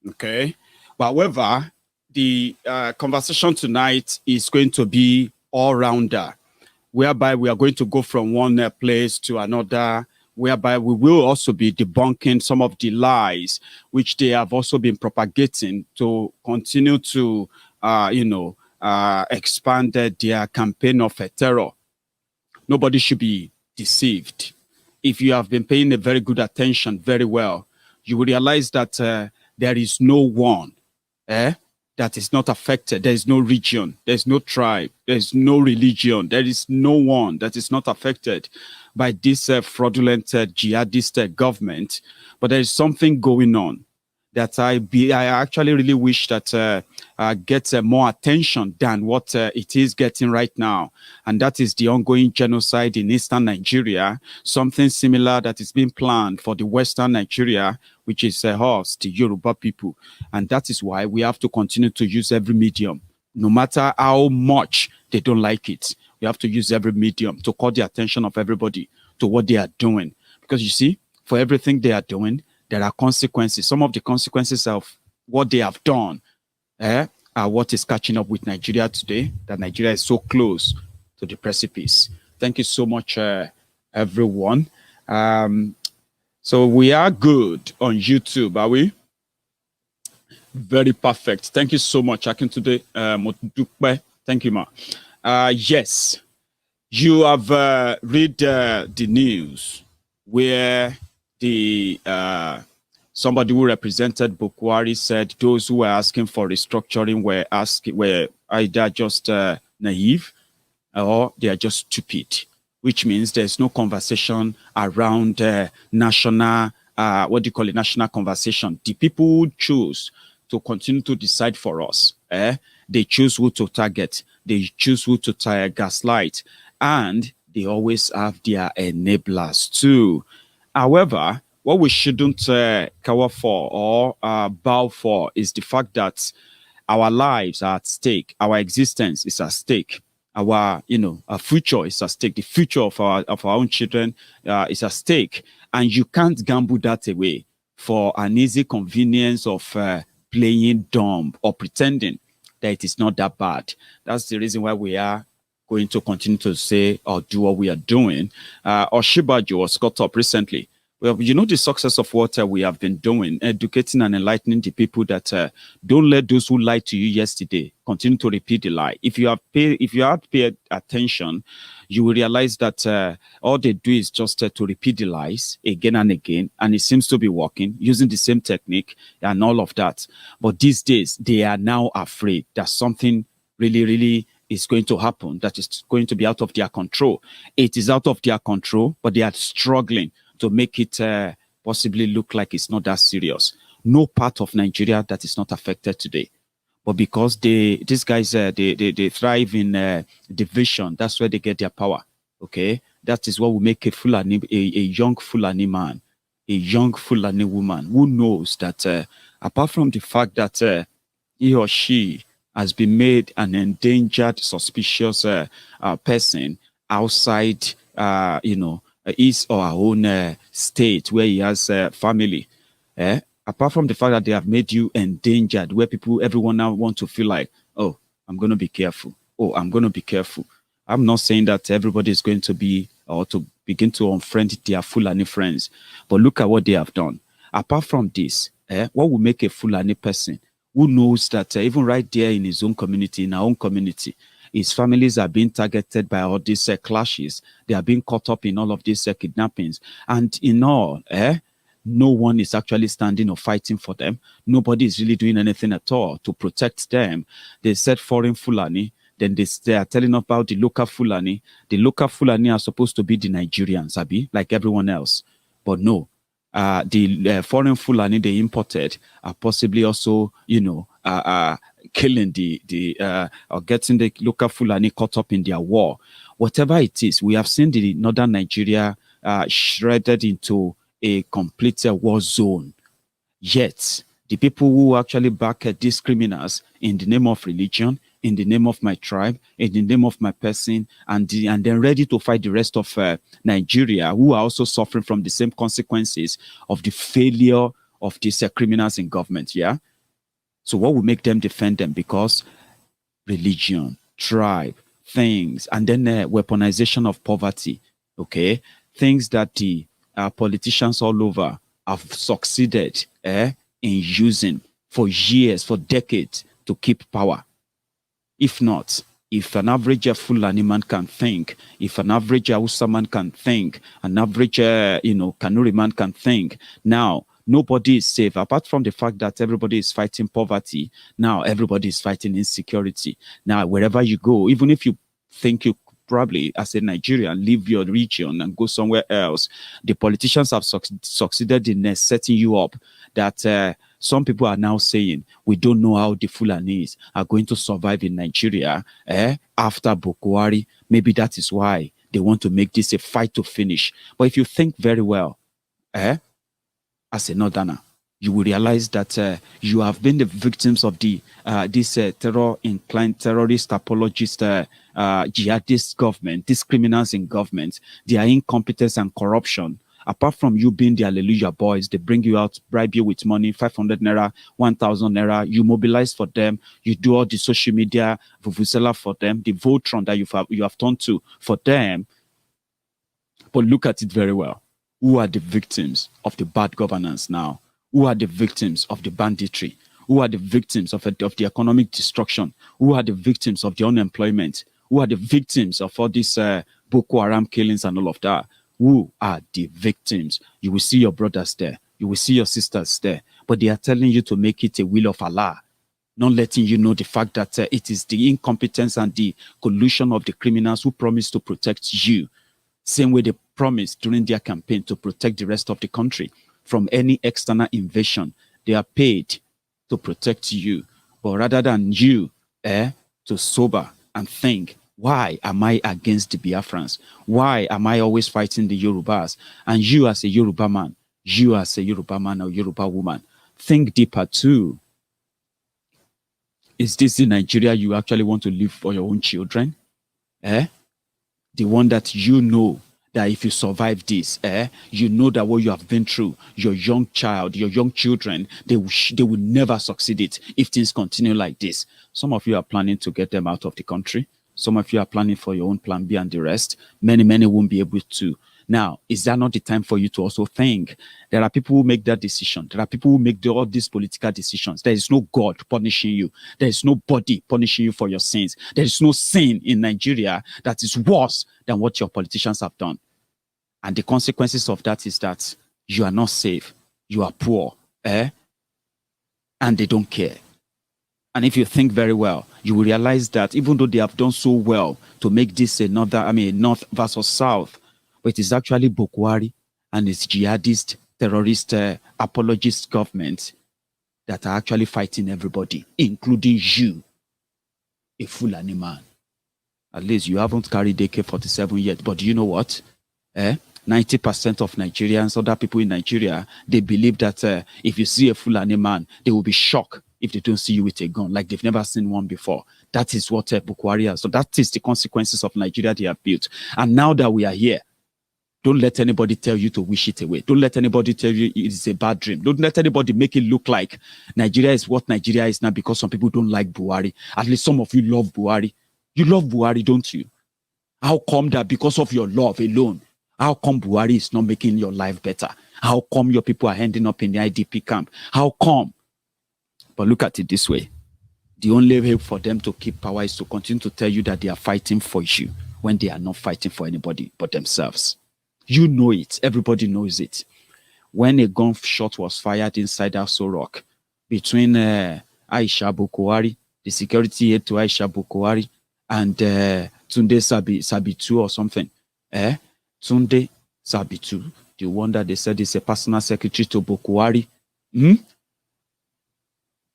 Okay. However, the conversation tonight is going to be all-rounder, whereby we are going to go from one place to another, whereby we will also be debunking some of the lies which they have also been propagating to continue to, expand their campaign of terror. Nobody should be deceived. If you have been paying a very good attention very well, you will realize that there is no one that is not affected. There is no region, there's no tribe, there's no religion, there is no one that is not affected by this fraudulent jihadist government. But there is something going on that I actually really wish that gets more attention than what it is getting right now. And that is the ongoing genocide in eastern Nigeria, something similar that is being planned for the western Nigeria, which is us, the Yoruba people. And that is why we have to continue to use every medium, no matter how much they don't like it. We have to use every medium to call the attention of everybody to what they are doing. Because you see, for everything they are doing, there are consequences. Some of the consequences of what they have done are what is catching up with Nigeria today, that Nigeria is so close to the precipice. Thank you so much, everyone. So we are good on YouTube, are we? Very perfect. Thank you so much, Akintunde Modupe. Thank you, ma. Yes, you have read the news where the somebody who represented Bukwari said those who were asking for restructuring were either just naive or they are just stupid, which means there's no conversation around national, national conversation. The people who choose to continue to decide for us, they choose who to target, they choose who to gaslight, and they always have their enablers too. However, what we shouldn't cower for or bow for is the fact that our lives are at stake, our existence is at stake, our future is at stake, the future of our own children is at stake, and you can't gamble that away for an easy convenience of playing dumb or pretending that it is not that bad. That's the reason why we are going to continue to say or do what we are doing. Oshibaju was caught up recently. Well, you know the success of what we have been doing, educating and enlightening the people that don't let those who lied to you yesterday continue to repeat the lie. If you have paid attention, you will realize that all they do is just to repeat the lies again and again, and it seems to be working, using the same technique and all of that. But these days, they are now afraid that something really, really is going to happen, that is going to be out of their control. It is out of their control, but they are struggling to make it possibly look like it's not that serious. No part of Nigeria that is not affected today. But because these guys, they thrive in division, that's where they get their power, okay? That is what will make a Fulani, a young Fulani man, a young Fulani woman who knows that apart from the fact that he or she has been made an endangered, suspicious person outside, his or her own state where he has family. Apart from the fact that they have made you endangered, where everyone now want to feel like, oh, I'm going to be careful. Oh, I'm going to be careful. I'm not saying that everybody is going to be or to begin to unfriend their Fulani friends, but look at what they have done. Apart from this, what will make a Fulani person who knows that even right there in his own community, in our own community, his families are being targeted by all these clashes. They are being caught up in all of these kidnappings. And in all, no one is actually standing or fighting for them. Nobody is really doing anything at all to protect them. They said foreign Fulani. Then they are telling about the local Fulani. The local Fulani are supposed to be the Nigerians, Abi, like everyone else. But no, the foreign Fulani they imported are possibly also, killing or getting the local Fulani caught up in their war. Whatever it is, we have seen the northern Nigeria shredded into a complete war zone. Yet, the people who actually back these criminals in the name of religion, in the name of my tribe, in the name of my person, and then ready to fight the rest of Nigeria, who are also suffering from the same consequences of the failure of these criminals in government, yeah? So what will make them defend them? Because religion, tribe, things, and then weaponization of poverty, okay? Things that the politicians all over have succeeded in using for years, for decades to keep power. If not, if an average Fulani man can think, if an average Hausa man can think, an average, Kanuri man can think, now nobody is safe apart from the fact that everybody is fighting poverty. Now everybody is fighting insecurity. Now, wherever you go, even if you think you probably as a Nigerian leave your region and go somewhere else, the politicians have succeeded in setting you up that some people are now saying, we don't know how the Fulanis are going to survive in Nigeria after Bukwari. Maybe that is why they want to make this a fight to finish. But if you think very well, as a northerner, you will realize that you have been the victims of this terror-inclined, terrorist apologist, jihadist government, these criminals in government, their incompetence and corruption. Apart from you being the hallelujah boys, they bring you out, bribe you with money, 500 naira, 1,000 naira. You mobilize for them. You do all the social media vuvuzela for them, the Voltron that you have turned to for them. But look at it very well. Who are the victims of the bad governance now? Who are the victims of the banditry? Who are the victims of the economic destruction? Who are the victims of the unemployment? Who are the victims of all these Boko Haram killings and all of that? Who are the victims? You will see your brothers there. You will see your sisters there. But they are telling you to make it a will of Allah, not letting you know the fact that it is the incompetence and the collusion of the criminals who promise to protect you. Same way they promised during their campaign to protect the rest of the country from any external invasion. They are paid to protect you. But rather than you to sober and think, why am I against the Biafrans? Why am I always fighting the Yorubas? And you as a Yoruba man, you as a Yoruba man or Yoruba woman, think deeper too. Is this the Nigeria you actually want to live for your own children? The one that you know that if you survive this, you know that what you have been through, your young child, your young children, they will never succeed it if things continue like this. Some of you are planning to get them out of the country. Some of you are planning for your own plan B and the rest. Many won't be able to. Now, is that not the time for you to also think? There are people who make that decision. There are people who make all these political decisions. There is no God punishing you. There is nobody punishing you for your sins. There is no sin in Nigeria that is worse than what your politicians have done. And the consequences of that is that you are not safe. You are poor. And they don't care. And if you think very well, you will realize that even though they have done so well to make this North versus South, but it is actually Bukwari and its jihadist, terrorist, apologist government that are actually fighting everybody, including you, a Fulani man. At least you haven't carried AK-47 yet, but do you know what? 90% of Nigerians, other people in Nigeria, they believe that if you see a Fulani man, they will be shocked if they don't see you with a gun, like they've never seen one before. That is what Bukwari has. So that is the consequences of Nigeria they have built. And now that we are here, don't let anybody tell you to wish it away. Don't let anybody tell you it's a bad dream. Don't let anybody make it look like Nigeria is what Nigeria is now because some people don't like Buhari. At least some of you love Buhari. You love Buhari, don't you? How come that because of your love alone, how come Buhari is not making your life better? How come your people are ending up in the IDP camp? How come? But look at it this way. The only way for them to keep power is to continue to tell you that they are fighting for you when they are not fighting for anybody but themselves. You know it. Everybody knows it. When a gunshot was fired inside Aso Rock between Aisha Bukwari, the security aide to Aisha Bukwari, and Tunde Sabitu or something. Tunde Sabitu, the one that they said is a personal secretary to Bukwari.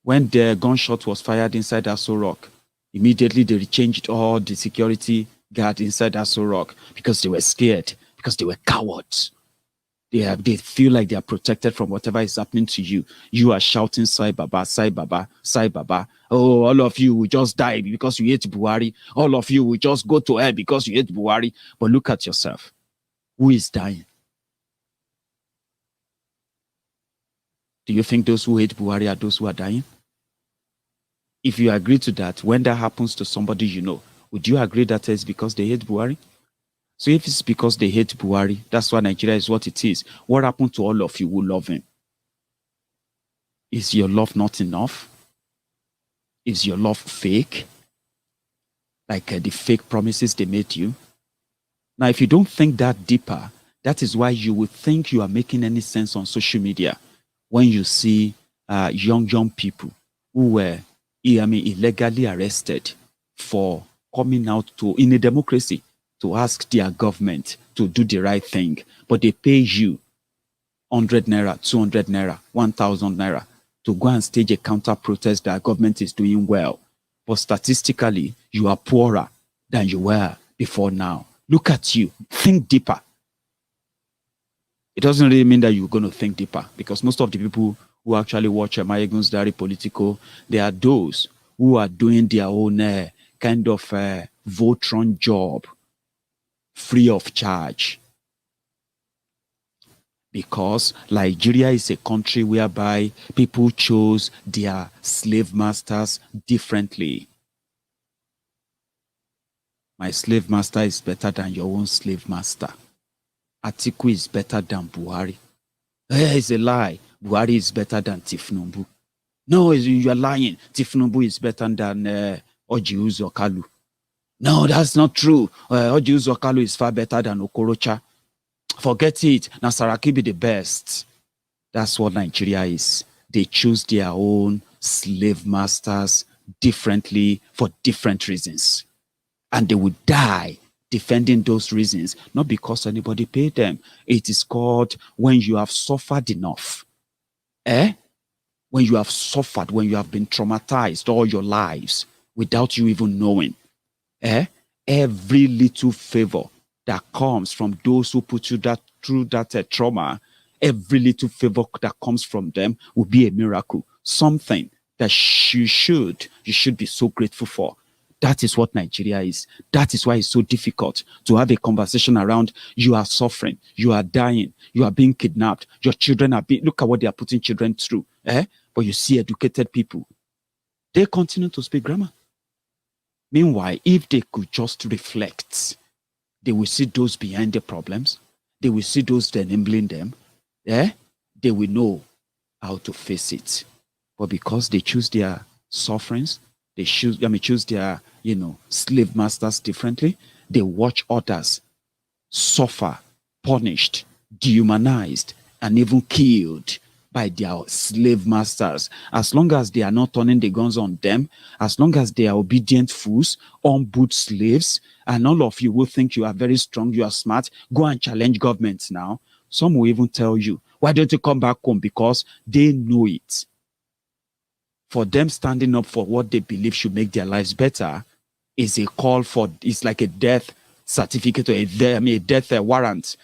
When the gunshot was fired inside Aso Rock, immediately they changed all the security guard inside Aso Rock because they were scared, because they were cowards. They feel like they are protected from whatever is happening to you. You are shouting, Sai Baba, Sai Baba, Sai Baba. Oh, all of you will just die because you hate Buhari. All of you will just go to hell because you hate Buhari. But look at yourself. Who is dying? Do you think those who hate Buhari are those who are dying? If you agree to that, when that happens to somebody you know, would you agree that it's because they hate Buhari? So if it's because they hate Buhari, that's why Nigeria is what it is. What happened to all of you who love him? Is your love not enough? Is your love fake? Like the fake promises they made you? Now, if you don't think that deeper, that is why you would think you are making any sense on social media when you see young people who were, illegally arrested for coming out to, in a democracy, to ask their government to do the right thing, but they pay you 100 naira, 200 naira, 1,000 naira to go and stage a counter protest that government is doing well. But statistically, you are poorer than you were before now. Look at you. Think deeper. It doesn't really mean that you're going to think deeper, because most of the people who actually watch Maiyegun's Diary Politico, they are those who are doing their own kind of Voltron job free of charge. Because Nigeria is a country whereby people chose their slave masters differently. My slave master is better than your own slave master. Atiku is better than Buhari. It's a lie. Buhari is better than Tifnumbu. No, you are lying. Tifnumbu is better than Orji Uzor Kalu. No, that's not true. Orji Uzor Kalu is far better than Okorocha. Forget it. Now Saraki be the best. That's what Nigeria is. They choose their own slave masters differently for different reasons. And they would die defending those reasons, not because anybody paid them. It is called when you have suffered enough. When you have suffered, when you have been traumatized all your lives without you even knowing. Every little favor that comes from those who put you through that trauma, every little favor that comes from them will be a miracle. Something that you should be so grateful for. That is what Nigeria is. That is why it's so difficult to have a conversation around you are suffering, you are dying, you are being kidnapped, your children are being, look at what they are putting children through. But you see educated people, they continue to speak grammar. Meanwhile, if they could just reflect, they will see those behind the problems. They will see those enabling them. They will know how to face it. But because they choose their sufferings, they choose their, slave masters differently. They watch others suffer, punished, dehumanized, and even killed by their slave masters. As long as they are not turning the guns on them, as long as they are obedient fools, on-boot slaves, and all of you will think you are very strong, you are smart, go and challenge governments now. Some will even tell you, why don't you come back home? Because they know it. For them, standing up for what they believe should make their lives better is a call for, it's like a death certificate or a death warrant.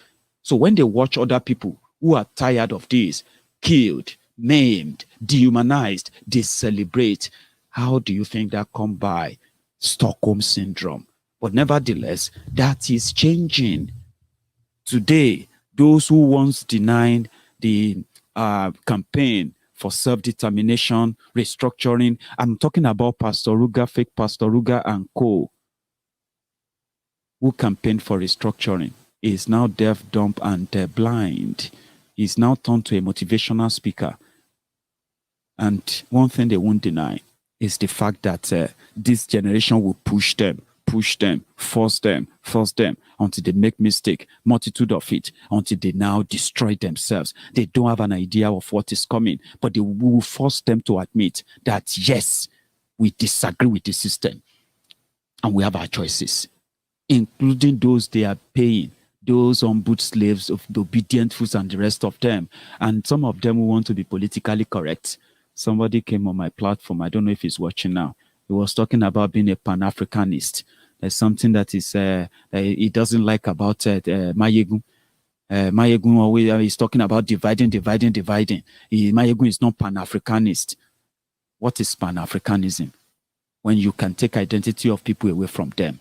So when they watch other people who are tired of this, killed, maimed, dehumanized, they celebrate. How do you think that come by? Stockholm syndrome. But nevertheless, that is changing. Today, those who once denied the campaign for self-determination, restructuring, I'm talking about Pastor Ruga, fake Pastor Ruga and co, who campaigned for restructuring, is now deaf, dumb, and blind. He's now turned to a motivational speaker. And one thing they won't deny is the fact that this generation will push them, force them, until they make mistake, multitude of it, until they now destroy themselves. They don't have an idea of what is coming, but they will force them to admit that, yes, we disagree with the system and we have our choices, including those they are paying, those on-boot slaves of the obedient fools and the rest of them. And some of them who want to be politically correct. Somebody came on my platform, I don't know if he's watching now. He was talking about being a Pan-Africanist. There's something that is he doesn't like about Maiyegun. Maiyegun always is talking about dividing. Maiyegun is not Pan-Africanist. What is Pan-Africanism? When you can take identity of people away from them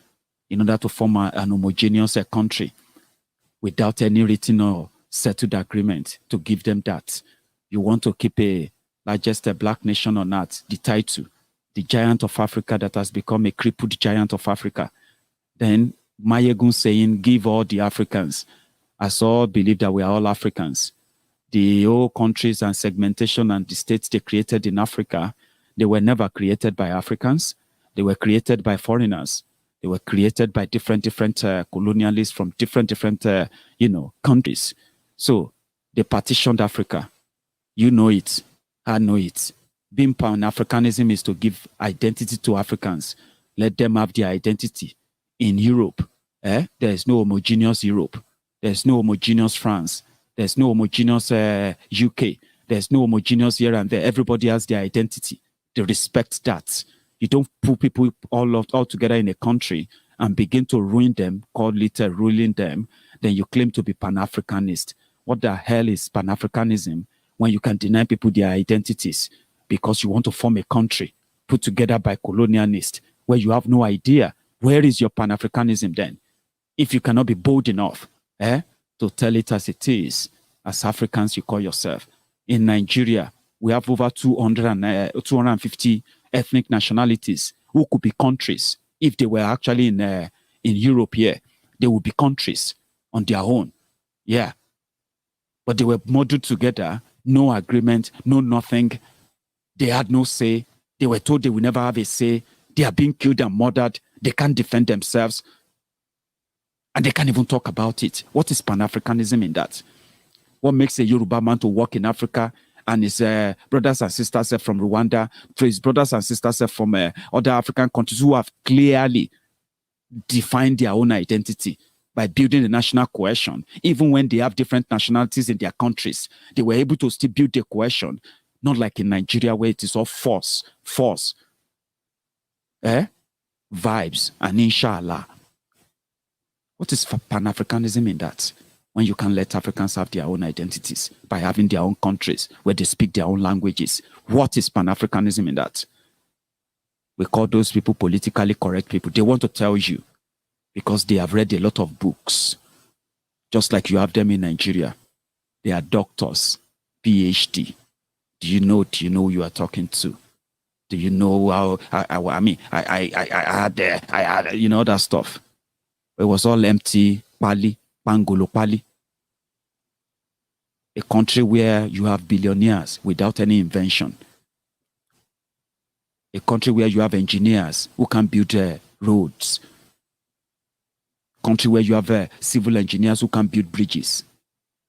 in order to form an homogeneous country without any written or settled agreement to give them that. You want to keep a largest black nation or not, the title. the giant of Africa that has become a crippled giant of Africa. Then Maiyegun saying, give all the Africans. As all believe that we are all Africans. The whole countries and segmentation and the states they created in Africa, they were never created by Africans. They were created by foreigners. They were created by different colonialists from different countries. So they partitioned Africa. You know it. I know it. Being Pan-Africanism is to give identity to Africans. Let them have their identity. In Europe, there is no homogeneous Europe. There's no homogeneous France. There's no homogeneous UK. There's no homogeneous here and there. Everybody has their identity. They respect that. You don't put people all together in a country and begin to ruin them, call it ruling them, then you claim to be Pan-Africanist. What the hell is Pan-Africanism when you can deny people their identities because you want to form a country put together by colonialists where you have no idea? Where is your Pan-Africanism then? If you cannot be bold enough to tell it as it is, as Africans you call yourself. In Nigeria, we have over 250 ethnic nationalities who could be countries. If they were actually in Europe here, they would be countries on their own. Yeah. But they were modeled together, no agreement, no nothing. They had no say. They were told they will never have a say. They are being killed and murdered. They can't defend themselves. And they can't even talk about it. What is Pan-Africanism in that? What makes a Yoruba man to work in Africa and his brothers and sisters from Rwanda, to his brothers and sisters from other African countries who have clearly defined their own identity by building the national cohesion? Even when they have different nationalities in their countries, they were able to still build the cohesion. Not like in Nigeria where it is all force. Vibes and inshallah. What is Pan-Africanism in that? When you can let Africans have their own identities by having their own countries where they speak their own languages. What is Pan-Africanism in that? We call those people politically correct people. They want to tell you because they have read a lot of books, just like you have them in Nigeria. They are doctors, PhD. Do you know who you are talking to? Do you know how, I had that stuff. It was all empty, pangolo. A country where you have billionaires without any invention. A country where you have engineers who can build roads. Country where you have civil engineers who can build bridges.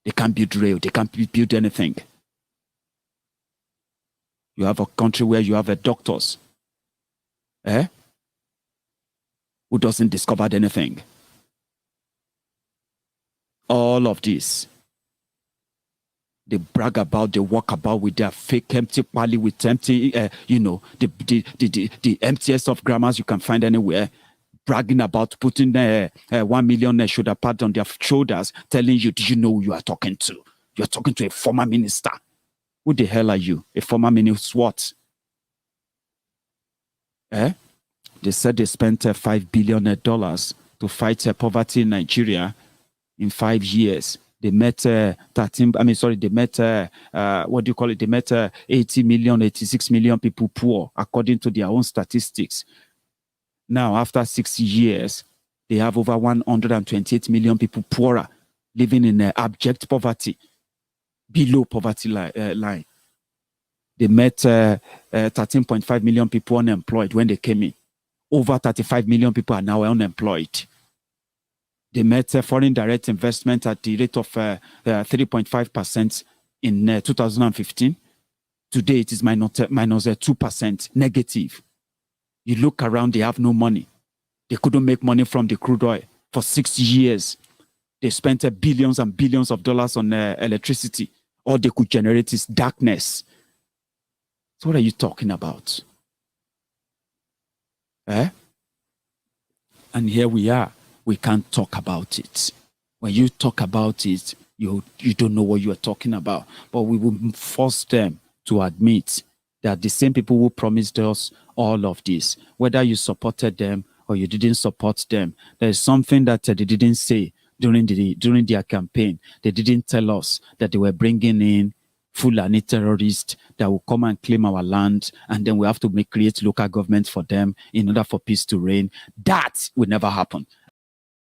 They can't build rail. They can't build anything. You have a country where you have doctors who doesn't discover anything. All of this, they brag about, they walk about with their fake empty pali, with empty, the emptiest of grammars you can find anywhere, bragging about putting 1 million shoulder pad on their shoulders, telling you, do you know who you are talking to? You're talking to a former minister. Who the hell are you? A former minister what? They said they spent $5 billion to fight poverty in Nigeria in 5 years. They met they met 80 million, 86 million people poor, according to their own statistics. Now, after 6 years, they have over 128 million people poorer, living in abject poverty, below poverty line. They met 13.5 million people unemployed when they came in. Over 35 million people are now unemployed. They met foreign direct investment at the rate of 3.5% in 2015. Today, it is minus 2% negative. You look around, they have no money. They couldn't make money from the crude oil for 6 years. They spent billions and billions of dollars on electricity. All they could generate is darkness. So what are you talking about? And here we are. We can't talk about it. When you talk about it, you don't know what you are talking about. But we will force them to admit that the same people who promised us all of this, whether you supported them or you didn't support them, there is something that they didn't say during their campaign. They didn't tell us that they were bringing in Fulani terrorists that will come and claim our land, and then we have to create local governments for them in order for peace to reign. That will never happen.